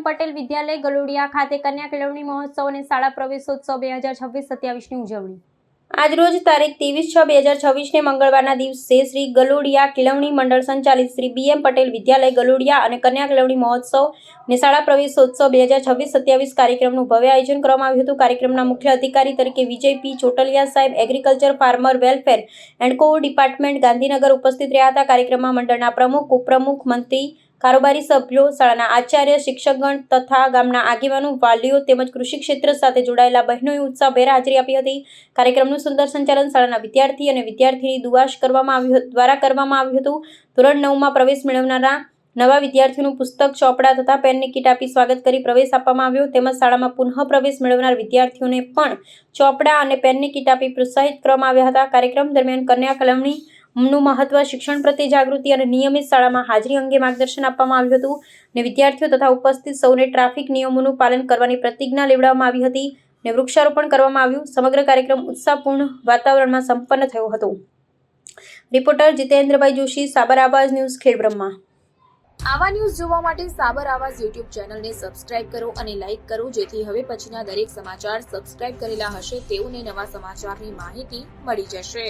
પટેલ વિદ્યાલય ગલુડિયા ખાતે કન્યા કેળવણી મહોત્સવ અને શાળા પ્રવેશોત્સવ 2026-27ની ઉજવણી। આજરોજ તારીખ 23/6/2026ને મંગળવારના દિવસે શ્રી ગલુડિયા કેળવણી મંડળ સંચાલિત શ્રી BM પટેલ વિદ્યાલય ગલુડિયા અને કન્યા કેળવણી મહોત્સવ અને શાળા પ્રવેશોત્સવ 2026-27 કાર્યક્રમનું ભવ્ય આયોજન કરવામાં આવ્યું હતું। કાર્યક્રમના મુખ્ય અધિકારી તરીકે વિજય પી ચોટલિયા સાહેબ, એગ્રીકલ્ચર ફાર્મર વેલફેર એન્ડ કો ડિપાર્ટમેન્ટ ગાંધીનગર ઉપસ્થિત રહ્યા હતા। કાર્યક્રમમાં મંડળના પ્રમુખ, ઉપપ્રમુખ, મંત્રી, કારોબારી સભ્યો, શાળાના આચાર્ય, શિક્ષકગણ તથા ગામના આગેવાનો, વાલીઓ તેમજ કૃષિ ક્ષેત્ર સાથે જોડાયેલા બહેનોએ ઉત્સાહભેર હાજરી આપી હતી। કાર્યક્રમનું સુંદર સંચાલન શાળાના વિદ્યાર્થી અને વિદ્યાર્થીની દ્વારા કરવામાં આવ્યું હતું। ધોરણ 9માં પ્રવેશ મેળવનારા નવા વિદ્યાર્થીઓનું પુસ્તક, ચોપડા તથા પેનની કીટ આપી સ્વાગત કરી પ્રવેશ આપવામાં આવ્યો તેમજ શાળામાં પુનઃ પ્રવેશ મેળવનાર વિદ્યાર્થીઓને પણ ચોપડા અને પેનની કીટ આપી પ્રોત્સાહિત કરવામાં આવ્યા હતા। કાર્યક્રમ દરમિયાન કન્યા કેળવણી નું મહત્વ, શિક્ષણ પ્રત્યે જાગૃતિ અને નિયમિત શાળામાં હાજરી અંગે માર્ગદર્શન આપવામાં આવ્યું હતું અને વિદ્યાર્થીઓ તથા ઉપસ્થિત સૌને ટ્રાફિક નિયમોનું પાલન કરવાની પ્રતિજ્ઞા લેવડાવવામાં આવી હતી અને વૃક્ષારોપણ કરવામાં આવ્યું। સમગ્ર કાર્યક્રમ ઉત્સાહપૂર્ણ વાતાવરણમાં સંપન્ન થયો હતો। રિપોર્ટર જીતેન્દ્રભાઈ જોશી, સાબર આવાજ ન્યૂઝ, ખેડબ્રહ્મા। આવા ન્યૂઝ જોવા માટે સાબર આવાજ યુટ્યુબ ચેનલને સબસ્ક્રાઇબ કરો અને લાઇક કરો, જેથી હવે પછીના દરેક સમાચાર સબસ્ક્રાઇબ કરેલા હશે તેઓને નવા સમાચારની માહિતી મળી જશે।